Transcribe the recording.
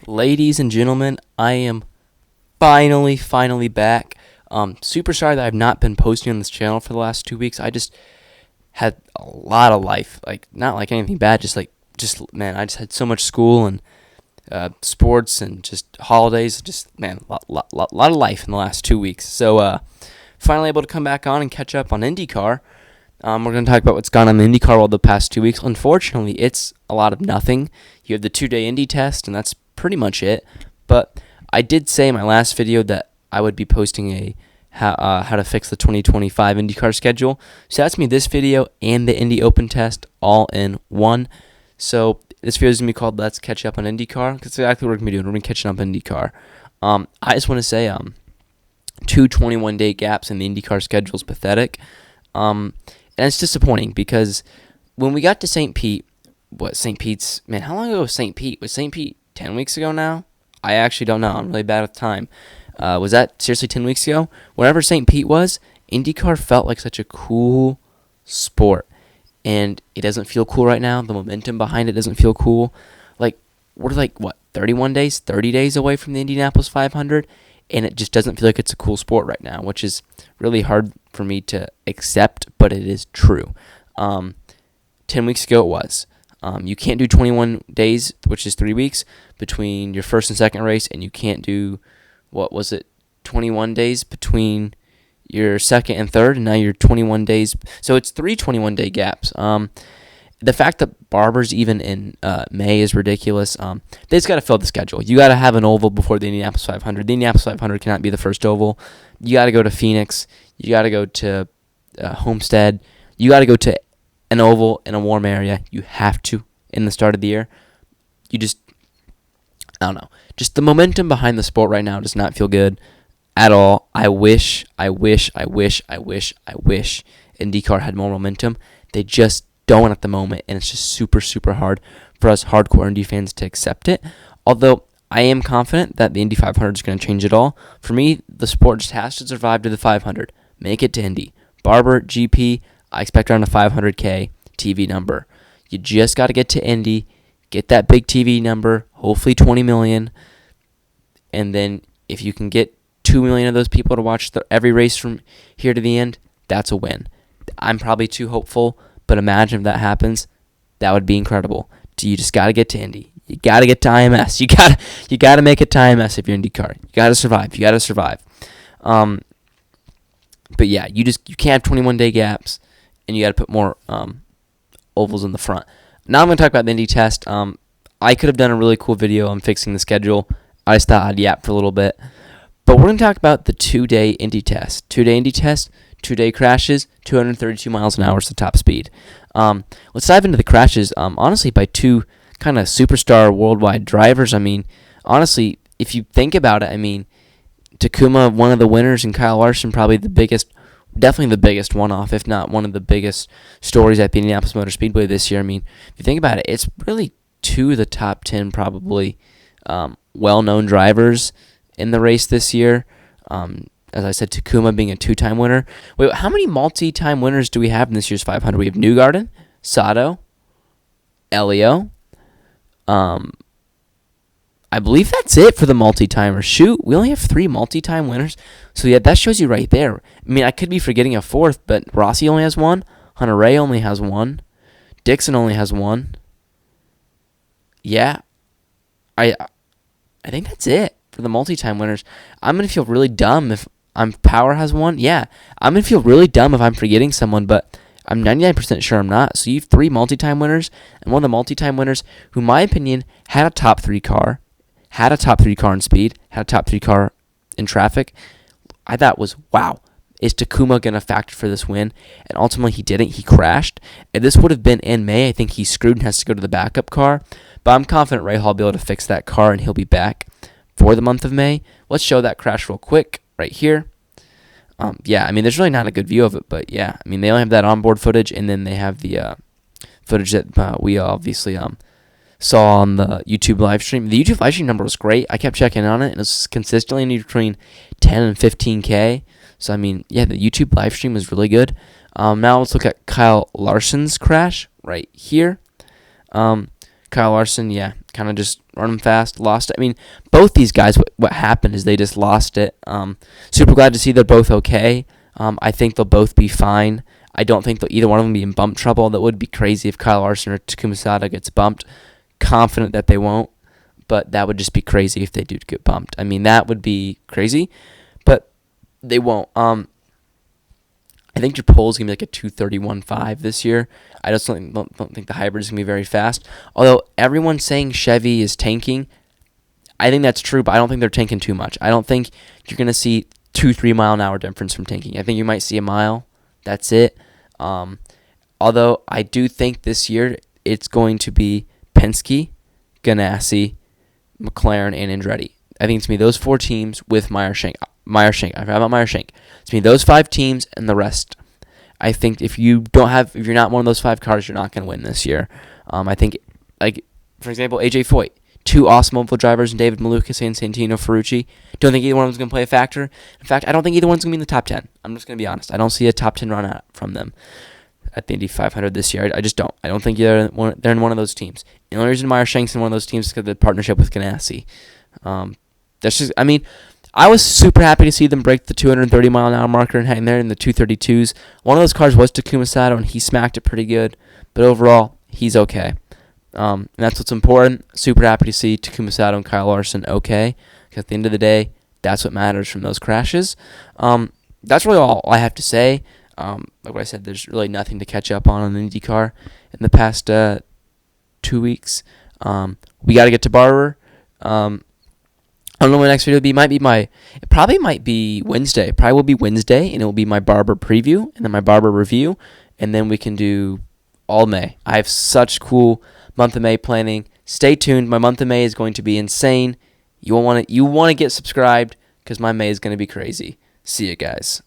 Ladies and gentlemen, I am finally back. Super sorry that I've not been posting on this channel for the last 2 weeks. I just had a lot of life, like not like anything bad, just man, I just had so much school and sports and just holidays. Just man, lot of life in the last 2 weeks. So finally able to come back on and catch up on INDYCAR. We're going to talk about what's gone on in the INDYCAR world the past 2 weeks. Unfortunately, it's a lot of nothing. You have the 2-day Indy test, and that's pretty much it. But I did say in my last video that I would be posting a how to fix the 2025 INDYCAR schedule. So that's me, this video and the Indy Open test all in one. So this video is going to be called Let's Catch Up on INDYCAR. That's exactly what we're going to be doing. We're going to be catching up on INDYCAR. I just want to say two 21-day gaps in the INDYCAR schedule is pathetic. And it's disappointing because when we got to St. Pete, St. Pete's, man, how long ago was St. Pete? Was St. Pete 10 weeks ago now? I actually don't know. I'm really bad with time. Was that seriously 10 weeks ago? Whenever St. Pete was, INDYCAR felt like such a cool sport. And it doesn't feel cool right now. The momentum behind it doesn't feel cool. Like, we're 30 days away from the Indianapolis 500? And it just doesn't feel like it's a cool sport right now, which is really hard for me to accept, but it is true. 10 weeks ago it was. You can't do 21 days, which is 3 weeks, between your first and second race, and you can't do, 21 days between your second and third, and now you're 21 days. So it's 3 21-day gaps. The fact that Barber's even in May is ridiculous. They just got to fill the schedule. You got to have an oval before the Indianapolis 500. The Indianapolis 500 cannot be the first oval. You got to go to Phoenix. You got to go to Homestead. You got to go to an oval in a warm area. You have to in the start of the year. I don't know. Just the momentum behind the sport right now does not feel good at all. I wish INDYCAR had more momentum. They just don't at the moment, and it's just super hard for us hardcore Indy fans to accept it. Although I am confident that the Indy 500 is going to change it all. For me, the sport just has to survive to the 500. Make it to Indy. Barber, GP, I expect around a 500K TV number. You just got to get to Indy, get that big TV number, hopefully 20 million, and then if you can get 2 million of those people to watch every race from here to the end, that's a win. I'm probably too hopeful, but imagine if that happens. That would be incredible. You just got to get to Indy. You got to get to IMS. You got to make it to IMS if you're INDYCAR. You got to survive. But yeah, you can't have 21-day gaps, and you got to put more ovals in the front. Now I'm going to talk about the Indy test. I could have done a really cool video on fixing the schedule. I just thought I'd yap for a little bit. But we're going to talk about the 2-day Indy test. 2-day Indy test, 2-day crashes, 232 miles an hour is the top speed. Let's dive into the crashes. Honestly, by two kind of superstar worldwide drivers. I mean, honestly, if you think about it, I mean, Takuma, one of the winners, and Kyle Larson, probably definitely the biggest one-off, if not one of the biggest stories at the Indianapolis Motor Speedway this year. I mean, if you think about it, it's really two of the top 10 probably well-known drivers in the race this year. As I said, Takuma being a 2-time winner. Wait, how many multi-time winners do we have in this year's 500? We have Newgarden, Sato, Elio. I believe that's it for the multi-timers. Shoot, we only have 3 multi-time winners. So yeah, that shows you right there. I mean, I could be forgetting a fourth, but Rossi only has 1. Hunter-Reay only has 1. Dixon only has 1. Yeah, I think that's it for the multi-time winners. I'm going to feel really dumb if Power has 1. Yeah, I'm going to feel really dumb if I'm forgetting someone, but I'm 99% sure I'm not. So you have 3 multi-time winners, and one of the multi-time winners who, in my opinion, had a top 3 car, had a top 3 car in speed, had a top 3 car in traffic. I thought was, wow, is Takuma going to factor for this win? And ultimately he didn't. He crashed. If this would have been in May, I think he's screwed and has to go to the backup car. But I'm confident Ray Hall will be able to fix that car, and he'll be back for the month of May. Let's show that crash real quick right here. Yeah, I mean, there's really not a good view of it, but yeah, I mean, they only have that onboard footage, and then they have the footage that we obviously saw on the YouTube live stream. The YouTube live stream number was great. I kept checking on it, and it was consistently between 10 and 15K. So, I mean, yeah, the YouTube live stream was really good. Now let's look at Kyle Larson's crash right here. Kyle Larson, yeah, kind of just run him fast, lost it. I mean, both these guys, what happened is they just lost it. Super glad to see they're both okay. I think they'll both be fine. I don't think either one of them be in bump trouble. That would be crazy if Kyle Larson or Takuma Sato gets bumped. Confident that they won't, but that would just be crazy if they do get bumped. I mean, that would be crazy, but they won't. I think your pole is going to be like a 231.5 this year. I just don't think the hybrid is going to be very fast. Although everyone's saying Chevy is tanking. I think that's true, but I don't think they're tanking too much. I don't think you're going to see 2-3 mile an hour difference from tanking. I think you might see a mile. That's it. Although I do think this year it's going to be Penske, Ganassi, McLaren, and Andretti. I think it's going to be those 4 teams with Meyer Shank. I forgot about Meyer Shank. It's going to be those 5 teams and the rest. I think if you're not one of those 5 cars, you're not going to win this year. I think, like, for example, AJ Foyt, 2 awesome mobile drivers, and David Malukas and Santino Ferrucci. Don't think either one of them's going to play a factor. In fact, I don't think either one's going to be in the top 10. I'm just going to be honest. I don't see a top 10 run out from them at the Indy 500 this year. I just don't. I don't think they're in one of those teams. The only reason Meyer Shank's in one of those teams is because of the partnership with Ganassi. That's just, I mean, I was super happy to see them break the 230 mile an hour marker and hang there in the 232s. One of those cars was Takuma Sato, and he smacked it pretty good. But overall, he's okay. And that's what's important. Super happy to see Takuma Sato and Kyle Larson okay. Because at the end of the day, that's what matters from those crashes. That's really all I have to say. Like I said, there's really nothing to catch up on the IndyCar in the past 2 weeks. We got to get to Barber. I don't know when the next video will be. It probably might be Wednesday. Probably will be Wednesday, and it will be my Barber preview and then my Barber review, and then we can do all May. I have such cool month of May planning. Stay tuned. My month of May is going to be insane. You want to get subscribed because my May is going to be crazy. See you guys.